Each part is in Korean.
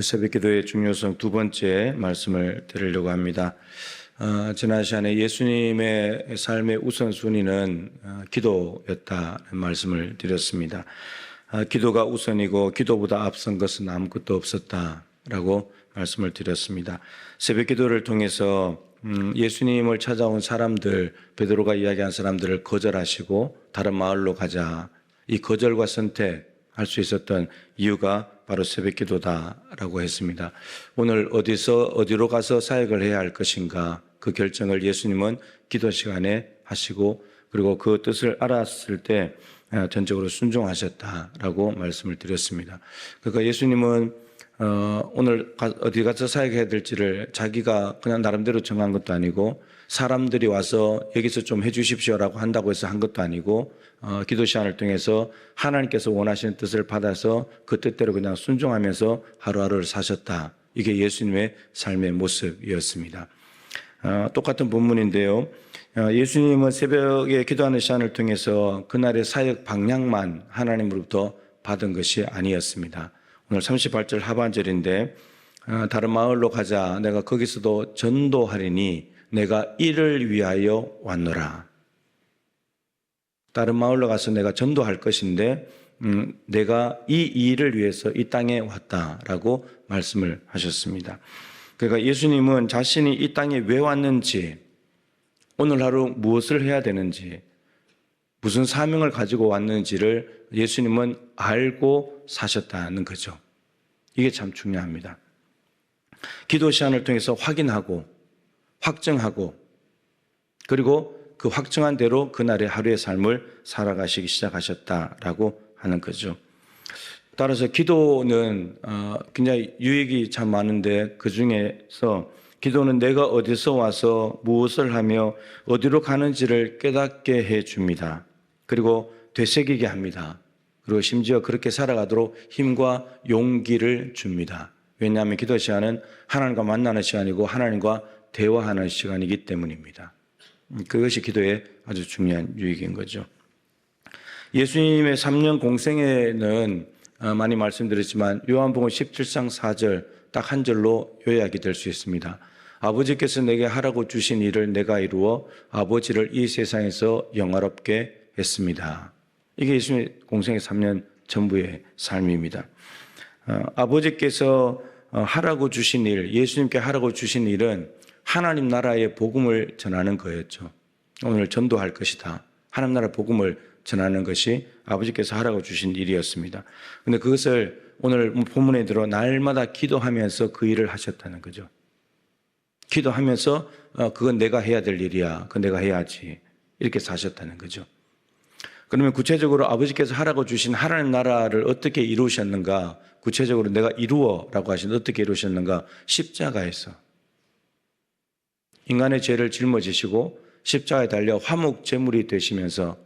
새벽기도의 중요성 두 번째 말씀을 드리려고 합니다. 지난 시간에 예수님의 삶의 우선순위는 기도였다는 말씀을 드렸습니다. 기도가 우선이고 기도보다 앞선 것은 아무것도 없었다라고 말씀을 드렸습니다. 새벽기도를 통해서 예수님을 찾아온 사람들, 베드로가 이야기한 사람들을 거절하시고 다른 마을로 가자, 이 거절과 선택할 수 있었던 이유가 바로 새벽기도다라고 했습니다. 오늘 어디로 가서 사역을 해야 할 것인가, 그 결정을 예수님은 기도 시간에 하시고, 그리고 그 뜻을 알았을 때 전적으로 순종하셨다라고 말씀을 드렸습니다. 그러니까 예수님은 오늘 어디 가서 사역해야 될지를 자기가 그냥 나름대로 정한 것도 아니고, 사람들이 와서 여기서 좀 해주십시오라고 한다고 해서 한 것도 아니고, 기도 시간을 통해서 하나님께서 원하시는 뜻을 받아서 그 뜻대로 그냥 순종하면서 하루하루를 사셨다. 이게 예수님의 삶의 모습이었습니다. 똑같은 본문인데요. 예수님은 새벽에 기도하는 시간을 통해서 그날의 사역 방향만 하나님으로부터 받은 것이 아니었습니다. 오늘 38절 하반절인데, 다른 마을로 가자, 내가 거기서도 전도하리니 내가 이를 위하여 왔노라. 다른 마을로 가서 내가 전도할 것인데 내가 이 일을 위해서 이 땅에 왔다라고 말씀을 하셨습니다. 그러니까 예수님은 자신이 이 땅에 왜 왔는지, 오늘 하루 무엇을 해야 되는지, 무슨 사명을 가지고 왔는지를 예수님은 알고 사셨다는 거죠. 이게 참 중요합니다. 기도 시간을 통해서 확인하고 확정하고, 그리고 그 확정한 대로 그날의 하루의 삶을 살아가시기 시작하셨다라고 하는 거죠. 따라서 기도는 굉장히 유익이 참 많은데, 그 중에서 기도는 내가 어디서 와서 무엇을 하며 어디로 가는지를 깨닫게 해줍니다. 그리고 되새기게 합니다. 그리고 심지어 그렇게 살아가도록 힘과 용기를 줍니다. 왜냐하면 기도 시간은 하나님과 만나는 시간이고 하나님과 대화하는 시간이기 때문입니다. 그것이 기도의 아주 중요한 유익인 거죠. 예수님의 3년 공생애는 많이 말씀드렸지만 요한복음 17장 4절 딱 한 절로 요약이 될 수 있습니다. 아버지께서 내게 하라고 주신 일을 내가 이루어 아버지를 이 세상에서 영화롭게 했습니다. 이게 예수님의 공생애 3년 전부의 삶입니다. 아버지께서 하라고 주신 일, 예수님께 하라고 주신 일은 하나님 나라의 복음을 전하는 거였죠. 오늘 전도할 것이다. 하나님 나라 복음을 전하는 것이 아버지께서 하라고 주신 일이었습니다. 그런데 그것을 오늘 본문에 들어 날마다 기도하면서 그 일을 하셨다는 거죠. 기도하면서 그건 내가 해야 될 일이야. 그건 내가 해야지. 이렇게 사셨다는 거죠. 그러면 구체적으로 아버지께서 하라고 주신 하나님 나라를 어떻게 이루셨는가? 구체적으로 내가 이루어라고 하신 어떻게 이루셨는가? 십자가에서 인간의 죄를 짊어지시고 십자가에 달려 화목 제물이 되시면서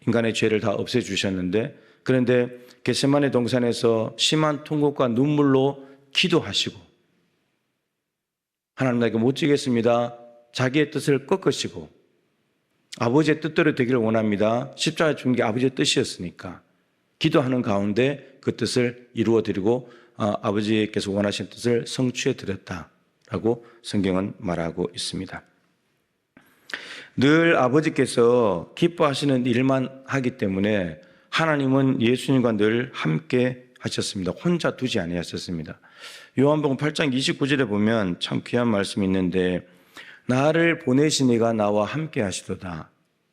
인간의 죄를 다 없애주셨는데, 그런데 겟세마네 동산에서 심한 통곡과 눈물로 기도하시고 하나님 나에게 못 지겠습니다. 자기의 뜻을 꺾으시고 아버지의 뜻대로 되기를 원합니다. 십자가에 죽은 게 아버지의 뜻이었으니까 기도하는 가운데 그 뜻을 이루어드리고 아버지께서 원하신 뜻을 성취해 드렸다라고 성경은 말하고 있습니다. 늘 아버지께서 기뻐하시는 일만 하기 때문에 하나님은 예수님과 늘 함께 하셨습니다. 혼자 두지 아니하셨습니다. 요한복음 8장 29절에 보면 참 귀한 말씀이 있는데, 나를 보내신 이가 나와 함께 하시도다.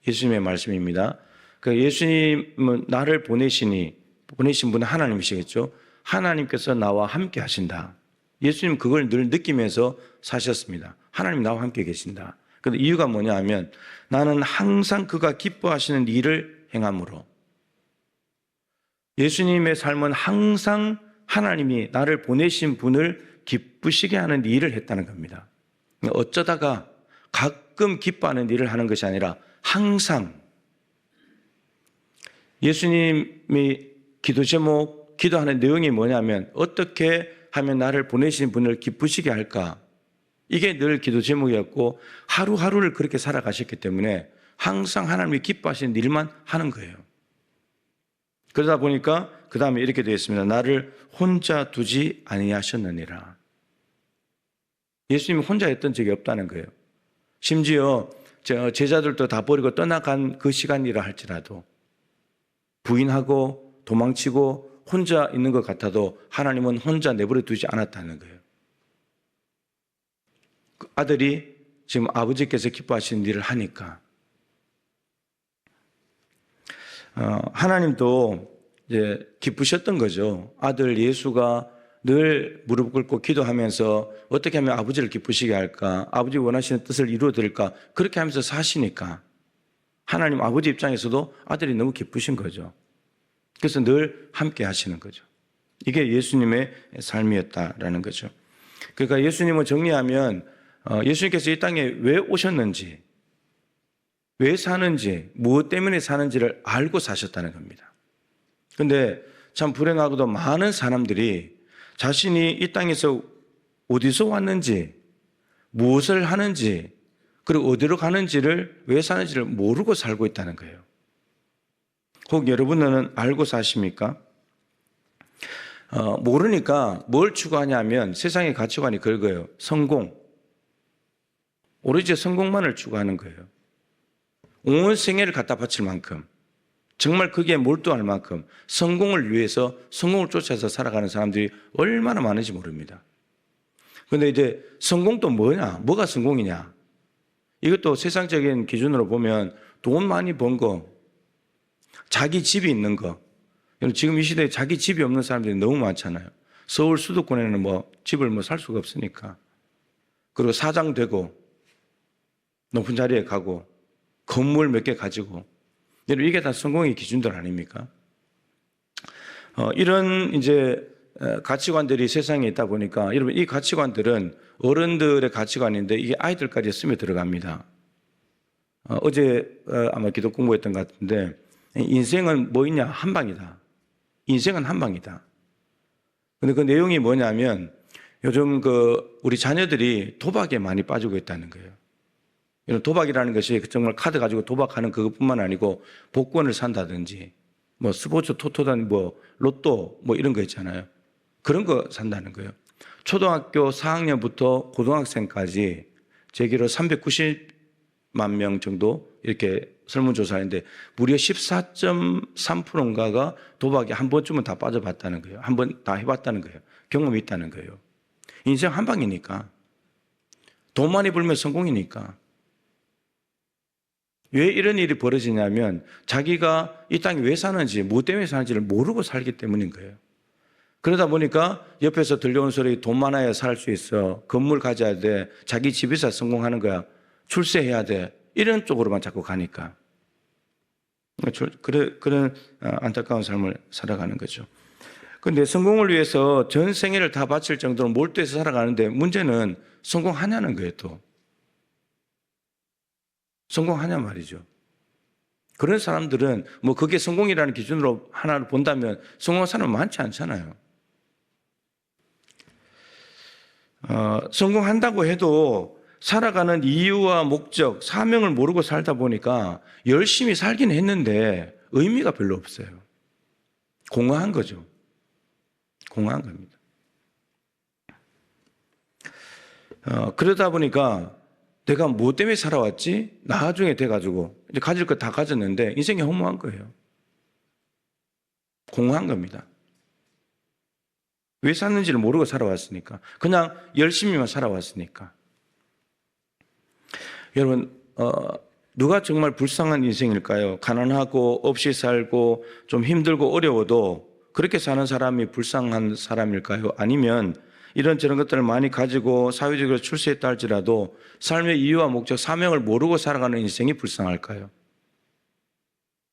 예수님의 말씀입니다. 그러니까 예수님은 나를 보내신 분은 하나님이시겠죠. 하나님께서 나와 함께 하신다. 예수님은 그걸 늘 느끼면서 사셨습니다. 하나님 나와 함께 계신다. 그런데 이유가 뭐냐 하면, 나는 항상 그가 기뻐하시는 일을 행함으로. 예수님의 삶은 항상 하나님이 나를 보내신 분을 기쁘시게 하는 일을 했다는 겁니다. 어쩌다가 가끔 기뻐하는 일을 하는 것이 아니라 항상. 예수님이 기도 제목, 기도하는 내용이 뭐냐면, 어떻게 하면 나를 보내신 분을 기쁘시게 할까? 이게 늘 기도 제목이었고, 하루하루를 그렇게 살아가셨기 때문에 항상 하나님이 기뻐하시는 일만 하는 거예요. 그러다 보니까 그 다음에 이렇게 되어 있습니다. 나를 혼자 두지 아니하셨느니라. 예수님이 혼자 했던 적이 없다는 거예요. 심지어 제자들도 다 버리고 떠나간 그 시간이라 할지라도 부인하고 도망치고 혼자 있는 것 같아도 하나님은 혼자 내버려 두지 않았다는 거예요. 그 아들이 지금 아버지께서 기뻐하시는 일을 하니까 하나님도 이제 기쁘셨던 거죠. 아들 예수가 늘 무릎 꿇고 기도하면서 어떻게 하면 아버지를 기쁘시게 할까? 아버지 원하시는 뜻을 이루어드릴까? 그렇게 하면서 사시니까 하나님 아버지 입장에서도 아들이 너무 기쁘신 거죠. 그래서 늘 함께 하시는 거죠. 이게 예수님의 삶이었다라는 거죠. 그러니까 예수님을 정리하면 예수님께서 이 땅에 왜 오셨는지, 왜 사는지, 무엇 때문에 사는지를 알고 사셨다는 겁니다. 그런데 참 불행하고도 많은 사람들이 자신이 이 땅에서 어디서 왔는지, 무엇을 하는지, 그리고 어디로 가는지를, 왜 사는지를 모르고 살고 있다는 거예요. 혹 여러분은 알고 사십니까? 모르니까 뭘 추구하냐면 세상의 가치관이 그거예요. 성공. 오로지 성공만을 추구하는 거예요. 온 생애를 갖다 바칠 만큼, 정말 거기에 몰두할 만큼 성공을 위해서 성공을 쫓아서 살아가는 사람들이 얼마나 많은지 모릅니다. 그런데 이제 성공도 뭐냐? 뭐가 성공이냐? 이것도 세상적인 기준으로 보면 돈 많이 번 거, 자기 집이 있는 거. 지금 이 시대에 자기 집이 없는 사람들이 너무 많잖아요. 서울 수도권에는 집을 살 수가 없으니까. 그리고 사장 되고 높은 자리에 가고 건물 몇 개 가지고, 여러분 이게 다 성공의 기준들 아닙니까? 이런 이제 가치관들이 세상에 있다 보니까 여러분 이 가치관들은 어른들의 가치관인데 이게 아이들까지 스며 들어갑니다. 어제 아마 기도 공부했던 것 같은데 인생은 뭐 있냐? 한 방이다. 인생은 한 방이다. 근데 그 내용이 뭐냐면 요즘 우리 자녀들이 도박에 많이 빠지고 있다는 거예요. 이런 도박이라는 것이 정말 카드 가지고 도박하는 그것뿐만 아니고 복권을 산다든지 스포츠 토토단 로또 이런 거 있잖아요. 그런 거 산다는 거예요. 초등학교 4학년부터 고등학생까지 제기로 390만 명 정도 이렇게 설문조사했는데 무려 14.3%인가가 도박에 한 번쯤은 다 빠져봤다는 거예요. 한 번 다 해봤다는 거예요. 경험이 있다는 거예요. 인생 한 방이니까. 돈 많이 벌면 성공이니까. 왜 이런 일이 벌어지냐면 자기가 이 땅에 왜 사는지, 뭐 때문에 사는지를 모르고 살기 때문인 거예요. 그러다 보니까 옆에서 들려오는 소리, 돈 많아야 살 수 있어, 건물 가져야 돼, 자기 집에서 성공하는 거야, 출세해야 돼, 이런 쪽으로만 자꾸 가니까 그런 안타까운 삶을 살아가는 거죠. 그런데 성공을 위해서 전 생애를 다 바칠 정도로 몰두해서 살아가는데 문제는 성공하냐는 거예요. 또 성공하냐 말이죠. 그런 사람들은 그게 성공이라는 기준으로 하나를 본다면 성공한 사람은 많지 않잖아요. 성공한다고 해도 살아가는 이유와 목적, 사명을 모르고 살다 보니까 열심히 살긴 했는데 의미가 별로 없어요. 공허한 거죠. 공허한 겁니다. 그러다 보니까 내가 뭐 때문에 살아왔지? 나중에 돼가지고 이제 가질 거 다 가졌는데 인생이 허무한 거예요. 공허한 겁니다. 왜 샀는지를 모르고 살아왔으니까. 그냥 열심히만 살아왔으니까. 여러분 누가 정말 불쌍한 인생일까요? 가난하고 없이 살고 좀 힘들고 어려워도 그렇게 사는 사람이 불쌍한 사람일까요? 아니면 이런저런 것들을 많이 가지고 사회적으로 출세했다 할지라도 삶의 이유와 목적, 사명을 모르고 살아가는 인생이 불쌍할까요?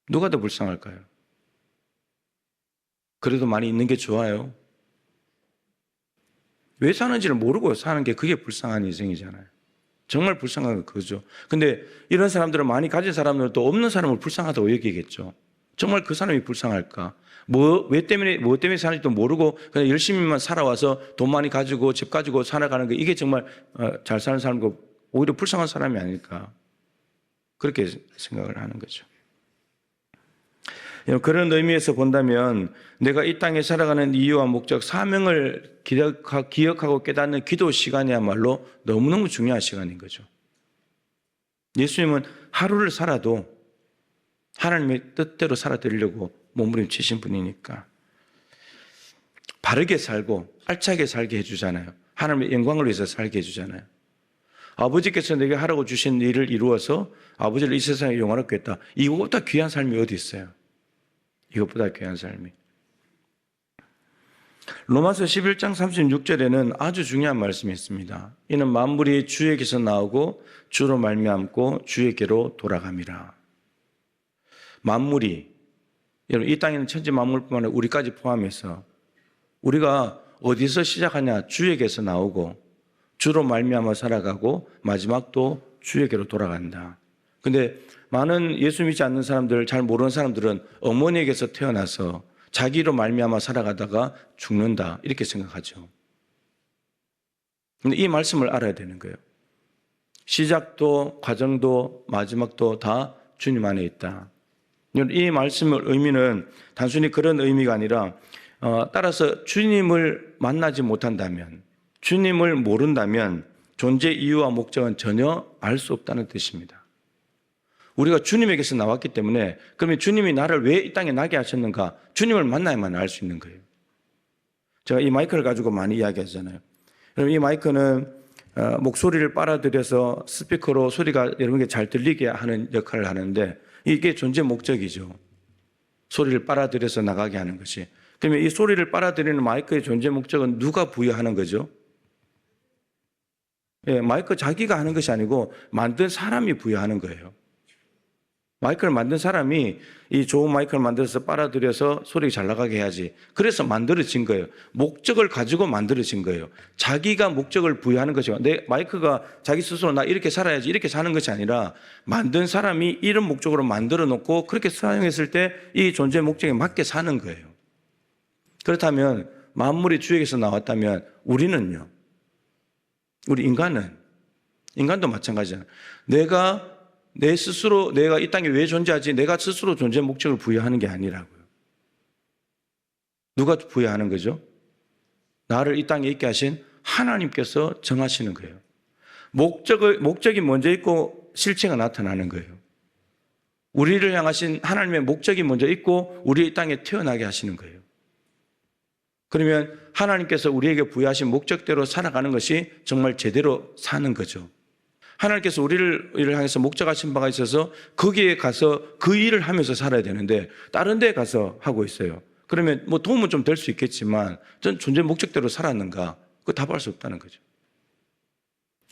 누가 더 불쌍할까요? 그래도 많이 있는 게 좋아요. 왜 사는지를 모르고 사는 게 그게 불쌍한 인생이잖아요. 정말 불쌍한 건 그거죠. 근데 이런 사람들은 많이 가진 사람들은 또 없는 사람을 불쌍하다고 여기겠죠. 정말 그 사람이 불쌍할까? 뭐 때문에 사는지도 모르고 그냥 열심히만 살아와서 돈 많이 가지고 집 가지고 살아가는 거, 이게 정말 잘 사는 사람이고 오히려 불쌍한 사람이 아닐까, 그렇게 생각을 하는 거죠. 그런 의미에서 본다면 내가 이 땅에 살아가는 이유와 목적, 사명을 기억하고 깨닫는 기도 시간이야말로 너무너무 중요한 시간인 거죠. 예수님은 하루를 살아도 하나님의 뜻대로 살아드리려고 몸부림치신 분이니까 바르게 살고 알차게 살게 해주잖아요. 하나님의 영광을 위해서 살게 해주잖아요. 아버지께서 내게 하라고 주신 일을 이루어서 아버지를 이 세상에 영원하게 했다. 이것보다 귀한 삶이 어디 있어요? 이것보다 귀한 삶이. 로마서 11장 36절에는 아주 중요한 말씀이 있습니다. 이는 만물이 주에게서 나오고 주로 말미암고 주에게로 돌아감이라. 만물이, 여러분 이 땅에는 천지 만물뿐만 아니라 우리까지 포함해서 우리가 어디서 시작하냐? 주에게서 나오고 주로 말미암아 살아가고 마지막도 주에게로 돌아간다. 근데 많은 예수 믿지 않는 사람들, 잘 모르는 사람들은 어머니에게서 태어나서 자기로 말미암아 살아가다가 죽는다 이렇게 생각하죠. 근데 이 말씀을 알아야 되는 거예요. 시작도 과정도 마지막도 다 주님 안에 있다. 이 말씀의 의미는 단순히 그런 의미가 아니라 따라서 주님을 만나지 못한다면, 주님을 모른다면 존재 이유와 목적은 전혀 알 수 없다는 뜻입니다. 우리가 주님에게서 나왔기 때문에 그러면 주님이 나를 왜 이 땅에 나게 하셨는가? 주님을 만나야만 알 수 있는 거예요. 제가 이 마이크를 가지고 많이 이야기하잖아요. 이 마이크는 목소리를 빨아들여서 스피커로 소리가 여러분에게 잘 들리게 하는 역할을 하는데 이게 존재 목적이죠. 소리를 빨아들여서 나가게 하는 것이. 그러면 이 소리를 빨아들이는 마이크의 존재 목적은 누가 부여하는 거죠? 예, 마이크 자기가 하는 것이 아니고 만든 사람이 부여하는 거예요. 마이크를 만든 사람이 이 좋은 마이크를 만들어서 빨아들여서 소리가 잘 나가게 해야지. 그래서 만들어진 거예요. 목적을 가지고 만들어진 거예요. 자기가 목적을 부여하는 것이고 내 마이크가 자기 스스로 나 이렇게 살아야지 이렇게 사는 것이 아니라 만든 사람이 이런 목적으로 만들어 놓고 그렇게 사용했을 때 이 존재 목적에 맞게 사는 거예요. 그렇다면 만물이 주에게서 나왔다면 우리는요. 우리 인간도 마찬가지잖아요. 내 스스로 내가 이 땅에 왜 존재하지? 내가 스스로 존재 목적을 부여하는 게 아니라고요. 누가 부여하는 거죠? 나를 이 땅에 있게 하신 하나님께서 정하시는 거예요. 목적이 먼저 있고 실체가 나타나는 거예요. 우리를 향하신 하나님의 목적이 먼저 있고 우리 이 땅에 태어나게 하시는 거예요. 그러면 하나님께서 우리에게 부여하신 목적대로 살아가는 것이 정말 제대로 사는 거죠. 하나님께서 우리를 향해서 목적하신 바가 있어서 거기에 가서 그 일을 하면서 살아야 되는데 다른 데 가서 하고 있어요. 그러면 뭐 도움은 좀 될 수 있겠지만 전 존재 목적대로 살았는가? 그거 답할 수 없다는 거죠.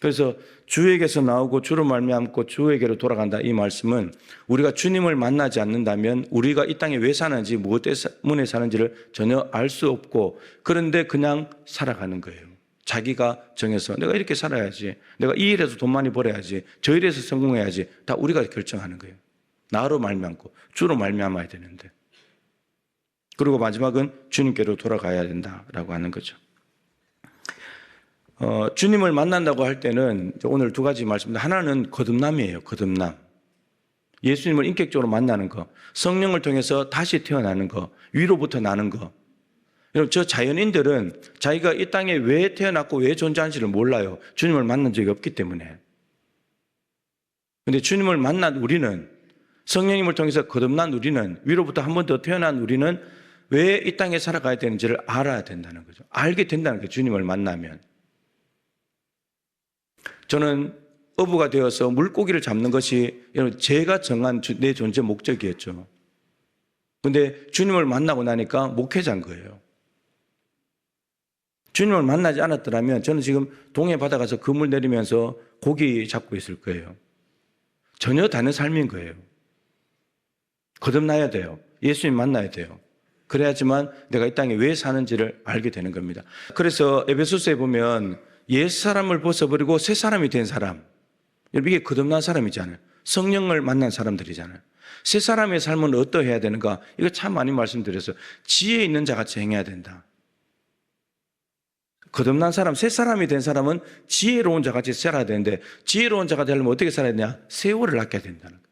그래서 주에게서 나오고 주로 말미암고 주에게로 돌아간다 이 말씀은 우리가 주님을 만나지 않는다면 우리가 이 땅에 왜 사는지 무엇 때문에 사는지를 전혀 알 수 없고 그런데 그냥 살아가는 거예요. 자기가 정해서 내가 이렇게 살아야지, 내가 이 일에서 돈 많이 벌어야지, 저 일에서 성공해야지 다 우리가 결정하는 거예요. 나로 말미암고 주로 말미암아야 되는데 그리고 마지막은 주님께로 돌아가야 된다라고 하는 거죠. 주님을 만난다고 할 때는 오늘 두 가지 말씀입니다. 하나는 거듭남이에요. 거듭남. 예수님을 인격적으로 만나는 거, 성령을 통해서 다시 태어나는 거, 위로부터 나는 거. 여러분, 저 자연인들은 자기가 이 땅에 왜 태어났고 왜 존재하는지를 몰라요. 주님을 만난 적이 없기 때문에. 그런데 주님을 만난 우리는, 성령님을 통해서 거듭난 우리는, 위로부터 한 번 더 태어난 우리는 왜 이 땅에 살아가야 되는지를 알아야 된다는 거죠. 알게 된다는 거예요. 주님을 만나면. 저는 어부가 되어서 물고기를 잡는 것이 제가 정한 내 존재 목적이었죠. 그런데 주님을 만나고 나니까 목회자인 거예요. 주님을 만나지 않았더라면 저는 지금 동해 바다 가서 그물 내리면서 고기 잡고 있을 거예요. 전혀 다른 삶인 거예요. 거듭나야 돼요. 예수님 만나야 돼요. 그래야지만 내가 이 땅에 왜 사는지를 알게 되는 겁니다. 그래서 에베소서에 보면 옛사람을 벗어버리고 새 사람이 된 사람, 이게 거듭난 사람이잖아요. 성령을 만난 사람들이잖아요. 새 사람의 삶은 어떠해야 되는가? 이거 참 많이 말씀드려서 지혜 있는 자같이 행해야 된다. 거듭난 사람, 새 사람이 된 사람은 지혜로운 자같이 살아야 되는데 지혜로운 자가 되려면 어떻게 살아야 되냐? 세월을 아껴야 된다는 거예요.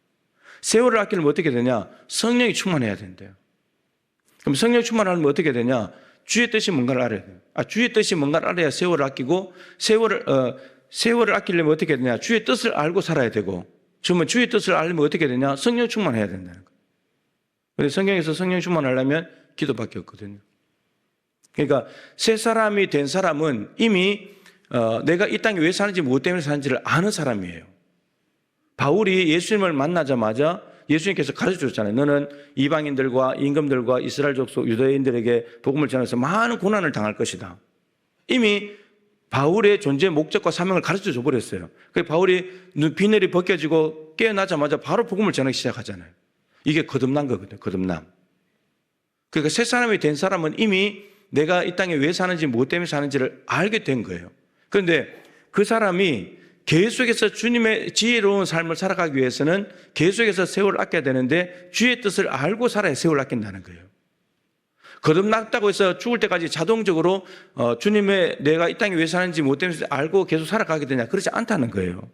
세월을 아끼려면 어떻게 되냐? 성령이 충만해야 된대요. 그럼 성령 충만하면 어떻게 되냐? 주의 뜻이 뭔가를 알아야 돼요. 주의 뜻이 뭔가를 알아야 세월을 아끼고, 세월을 아끼려면 어떻게 되냐? 주의 뜻을 알고 살아야 되고, 그러면 주의 뜻을 알려면 어떻게 되냐? 성령 충만해야 된다는 거예요. 그래서 성경에서 성령 충만하려면 기도밖에 없거든요. 그러니까 새 사람이 된 사람은 이미 내가 이 땅에 왜 사는지 무엇 때문에 사는지를 아는 사람이에요. 바울이 예수님을 만나자마자 예수님께서 가르쳐줬잖아요. 너는 이방인들과 임금들과 이스라엘 족속 유대인들에게 복음을 전해서 많은 고난을 당할 것이다. 이미 바울의 존재 목적과 사명을 가르쳐줘 버렸어요. 그래서 바울이 비늘이 벗겨지고 깨어나자마자 바로 복음을 전하기 시작하잖아요. 이게 거듭난 거거든요. 거듭남. 그러니까 새 사람이 된 사람은 이미 내가 이 땅에 왜 사는지 무엇 때문에 사는지를 알게 된 거예요. 그런데 그 사람이 계속해서 주님의 지혜로운 삶을 살아가기 위해서는 계속해서 세월을 아껴야 되는데 주의 뜻을 알고 살아야 세월을 아낀다는 거예요. 거듭났다고 해서 죽을 때까지 자동적으로 주님의 내가 이 땅에 왜 사는지 무엇 때문에 알고 계속 살아가게 되냐? 그렇지 않다는 거예요.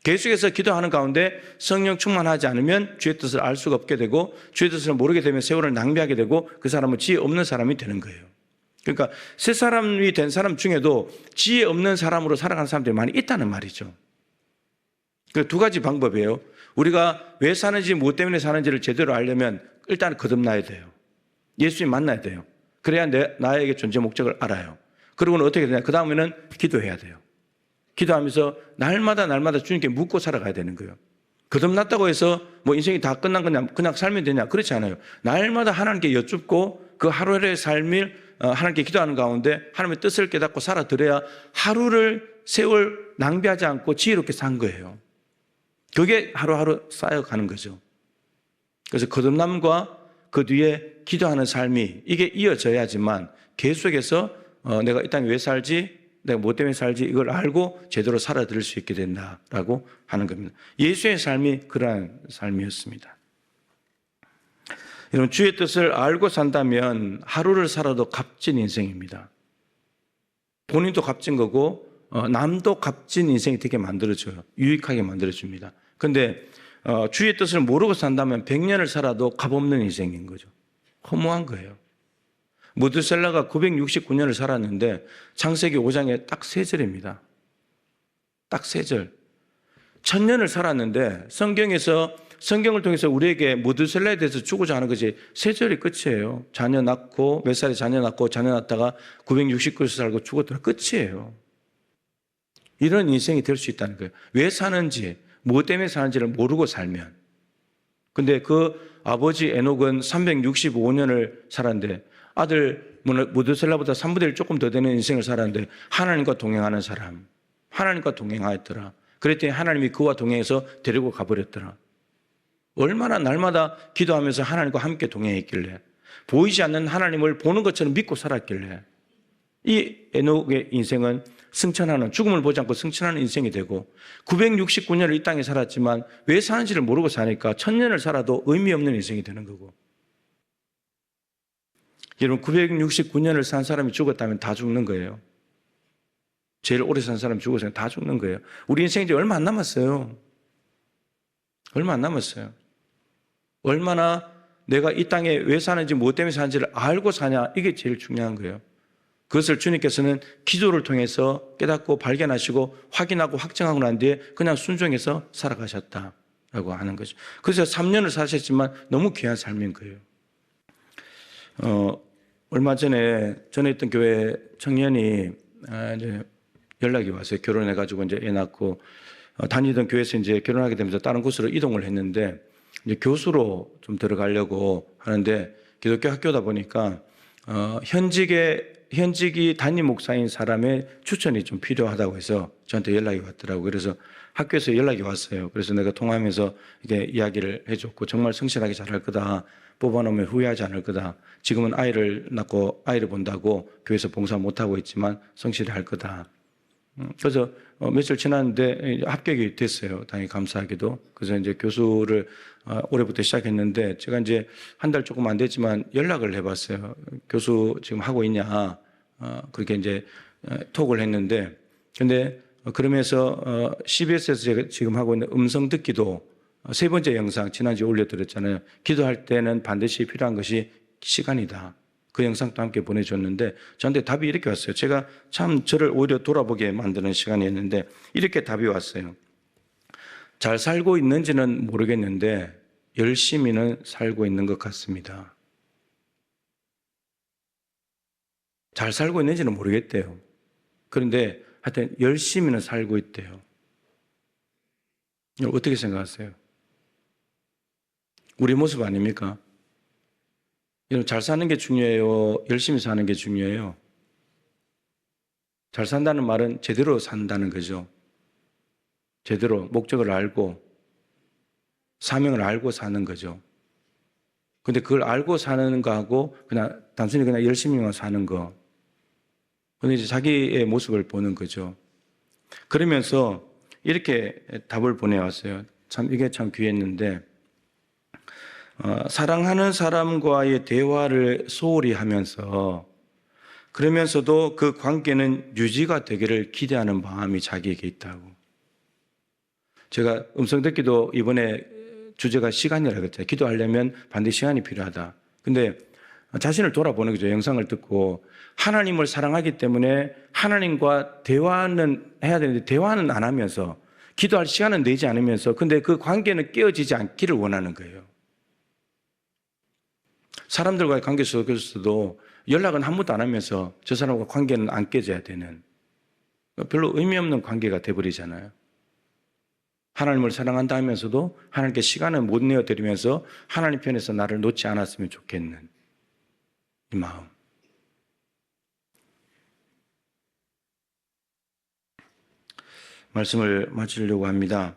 계속해서 기도하는 가운데 성령 충만하지 않으면 주의 뜻을 알 수가 없게 되고 주의 뜻을 모르게 되면 세월을 낭비하게 되고 그 사람은 지혜 없는 사람이 되는 거예요. 그러니까 새 사람이 된 사람 중에도 지혜 없는 사람으로 살아가는 사람들이 많이 있다는 말이죠. 그 두 가지 방법이에요. 우리가 왜 사는지 무엇 때문에 사는지를 제대로 알려면 일단 거듭나야 돼요. 예수님 만나야 돼요. 그래야 나에게 존재 목적을 알아요. 그러고는 어떻게 되냐? 그 다음에는 기도해야 돼요. 기도하면서 날마다 주님께 묻고 살아가야 되는 거예요. 거듭났다고 해서 뭐 인생이 다 끝난 거냐, 그냥 살면 되냐? 그렇지 않아요. 날마다 하나님께 여쭙고 그 하루의 삶을 하나님께 기도하는 가운데 하나님의 뜻을 깨닫고 살아들어야 하루를 세월 낭비하지 않고 지혜롭게 산 거예요. 그게 하루하루 쌓여가는 거죠. 그래서 거듭남과 그 뒤에 기도하는 삶이 이게 이어져야지만 계속해서 내가 이 땅에 왜 살지? 내가 뭐 때문에 살지? 이걸 알고 제대로 살아들을 수 있게 된다라고 하는 겁니다. 예수의 삶이 그러한 삶이었습니다. 여러분, 주의 뜻을 알고 산다면 하루를 살아도 값진 인생입니다. 본인도 값진 거고 남도 값진 인생이 되게 만들어줘요. 유익하게 만들어줍니다. 그런데 주의 뜻을 모르고 산다면 100년을 살아도 값없는 인생인 거죠. 허무한 거예요. 무드셀라가 969년을 살았는데 창세기 5장에 딱 3절입니다. 딱 3절. 1000년을 살았는데 성경을 통해서 우리에게 무드셀라에 대해서 주고자 하는 것이 3절이 끝이에요. 자녀 낳고 몇 살에 자녀 낳고 자녀 낳다가 969세 살고 죽었더라. 끝이에요. 이런 인생이 될 수 있다는 거예요. 왜 사는지 무엇 때문에 사는지를 모르고 살면. 근데 그 아버지 에녹은 365년을 살았는데 아들 무드셀라보다 3분의 1 조금 더 되는 인생을 살았는데 하나님과 동행하는 사람, 하나님과 동행하였더라. 그랬더니 하나님이 그와 동행해서 데리고 가버렸더라. 얼마나 날마다 기도하면서 하나님과 함께 동행했길래, 보이지 않는 하나님을 보는 것처럼 믿고 살았길래 이 에녹의 인생은 승천하는, 죽음을 보지 않고 승천하는 인생이 되고 969년을 이 땅에 살았지만 왜 사는지를 모르고 사니까 1000년을 살아도 의미 없는 인생이 되는 거고. 여러분, 969년을 산 사람이 죽었다면 다 죽는 거예요. 제일 오래 산 사람이 죽어서 다 죽는 거예요. 우리 인생이 이제 얼마 안 남았어요. 얼마 안 남았어요. 얼마나 내가 이 땅에 왜 사는지 무엇 때문에 사는지를 알고 사냐, 이게 제일 중요한 거예요. 그것을 주님께서는 기도를 통해서 깨닫고 발견하시고 확인하고 확정하고 난 뒤에 그냥 순종해서 살아가셨다라고 하는 거죠. 그래서 3년을 사셨지만 너무 귀한 삶인 거예요. 얼마 전에 있던 교회 청년이 이제 연락이 왔어요. 결혼해가지고 이제 애 낳고 다니던 교회에서 이제 결혼하게 되면서 다른 곳으로 이동을 했는데 이제 교수로 좀 들어가려고 하는데 기독교 학교다 보니까 현직이 담임 목사인 사람의 추천이 좀 필요하다고 해서 저한테 연락이 왔더라고요. 그래서 학교에서 연락이 왔어요. 그래서 내가 통화하면서 이게 이야기를 해줬고 정말 성실하게 잘할 거다. 뽑아놓으면 후회하지 않을 거다. 지금은 아이를 낳고 아이를 본다고 교회에서 봉사 못하고 있지만 성실히 할 거다. 그래서 며칠 지났는데 합격이 됐어요. 당연히 감사하게도. 그래서 이제 교수를 올해부터 시작했는데 제가 이제 한 달 조금 안 됐지만 연락을 해봤어요. 교수 지금 하고 있냐. 그렇게 이제 톡을 했는데 근데 그러면서 CBS에서 제가 지금 하고 있는 음성 듣기도 세 번째 영상 지난주에 올려드렸잖아요. 기도할 때는 반드시 필요한 것이 시간이다. 그 영상도 함께 보내줬는데 저한테 답이 이렇게 왔어요. 제가 참 저를 오히려 돌아보게 만드는 시간이었는데 이렇게 답이 왔어요. 잘 살고 있는지는 모르겠는데 열심히는 살고 있는 것 같습니다. 잘 살고 있는지는 모르겠대요. 그런데 하여튼 열심히는 살고 있대요. 어떻게 생각하세요? 우리 모습 아닙니까? 잘 사는 게 중요해요? 열심히 사는 게 중요해요? 잘 산다는 말은 제대로 산다는 거죠. 제대로 목적을 알고 사명을 알고 사는 거죠. 근데 그걸 알고 사는 거하고 그냥 단순히 그냥 열심히만 사는 거. 근데 이제 자기의 모습을 보는 거죠. 그러면서 이렇게 답을 보내왔어요. 참 이게 참 귀했는데 사랑하는 사람과의 대화를 소홀히 하면서 그러면서도 그 관계는 유지가 되기를 기대하는 마음이 자기에게 있다고. 제가 음성 듣기도 이번에 주제가 시간이라고 그랬잖아요. 기도하려면 반드시 시간이 필요하다. 근데 자신을 돌아보는 거죠. 영상을 듣고 하나님을 사랑하기 때문에 하나님과 대화는 해야 되는데 대화는 안 하면서 기도할 시간은 내지 않으면서 근데 그 관계는 깨어지지 않기를 원하는 거예요. 사람들과의 관계 속에서도 연락은 한 번도 안 하면서 저 사람과 관계는 안 깨져야 되는 별로 의미 없는 관계가 돼버리잖아요. 하나님을 사랑한다 하면서도 하나님께 시간을 못 내어드리면서 하나님 편에서 나를 놓지 않았으면 좋겠는 이 마음. 말씀을 마치려고 합니다.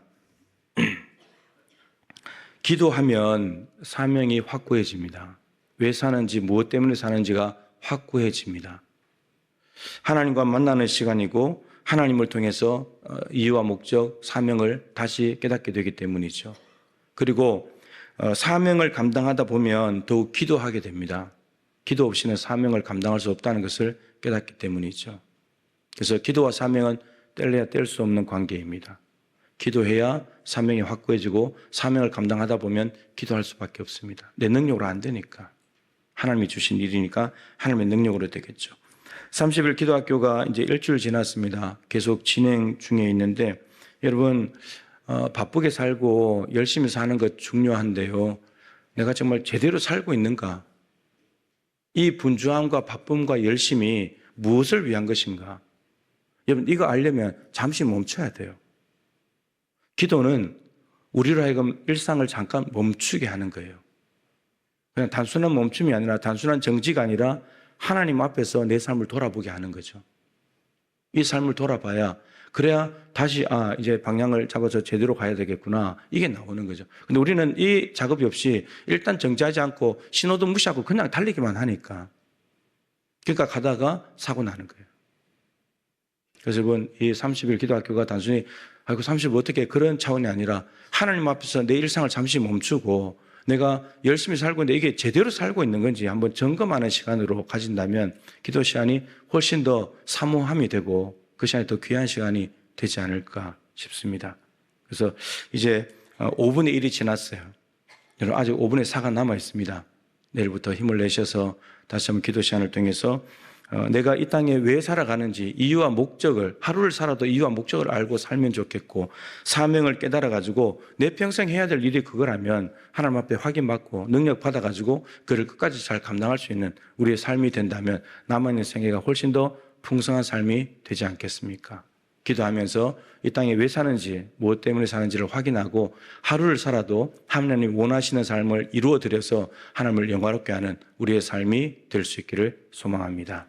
기도하면 사명이 확고해집니다. 왜 사는지 무엇 때문에 사는지가 확고해집니다. 하나님과 만나는 시간이고 하나님을 통해서 이유와 목적, 사명을 다시 깨닫게 되기 때문이죠. 그리고 사명을 감당하다 보면 더욱 기도하게 됩니다. 기도 없이는 사명을 감당할 수 없다는 것을 깨닫기 때문이죠. 그래서 기도와 사명은 뗄래야 뗄 수 없는 관계입니다. 기도해야 사명이 확고해지고 사명을 감당하다 보면 기도할 수밖에 없습니다. 내 능력으로 안 되니까. 하나님이 주신 일이니까 하나님의 능력으로 되겠죠. 30일 기도학교가 이제 일주일 지났습니다. 계속 진행 중에 있는데 여러분 바쁘게 살고 열심히 사는 것 중요한데요. 내가 정말 제대로 살고 있는가? 이 분주함과 바쁨과 열심이 무엇을 위한 것인가? 여러분 이거 알려면 잠시 멈춰야 돼요. 기도는 우리로 하여금 일상을 잠깐 멈추게 하는 거예요. 그냥 단순한 멈춤이 아니라 단순한 정지가 아니라 하나님 앞에서 내 삶을 돌아보게 하는 거죠. 이 삶을 돌아봐야 그래야 다시 이제 방향을 잡아서 제대로 가야 되겠구나 이게 나오는 거죠. 근데 우리는 이 작업이 없이 일단 정지하지 않고 신호도 무시하고 그냥 달리기만 하니까 그러니까 가다가 사고 나는 거예요. 그래서 여러분 이 30일 기도학교가 단순히 아이고 30일 어떻게 그런 차원이 아니라 하나님 앞에서 내 일상을 잠시 멈추고 내가 열심히 살고 있는데 이게 제대로 살고 있는 건지 한번 점검하는 시간으로 가진다면 기도 시간이 훨씬 더 사모함이 되고 그 시간이 더 귀한 시간이 되지 않을까 싶습니다. 그래서 이제 5분의 1이 지났어요. 여러분 아직 5분의 4가 남아 있습니다. 내일부터 힘을 내셔서 다시 한번 기도 시간을 통해서 내가 이 땅에 왜 살아가는지 이유와 목적을 하루를 살아도 이유와 목적을 알고 살면 좋겠고 사명을 깨달아가지고 내 평생 해야 될 일이 그거라면 하나님 앞에 확인받고 능력 받아가지고 그를 끝까지 잘 감당할 수 있는 우리의 삶이 된다면 남아있는 생애가 훨씬 더 풍성한 삶이 되지 않겠습니까? 기도하면서 이 땅에 왜 사는지 무엇 때문에 사는지를 확인하고 하루를 살아도 하나님 원하시는 삶을 이루어드려서 하나님을 영화롭게 하는 우리의 삶이 될 수 있기를 소망합니다.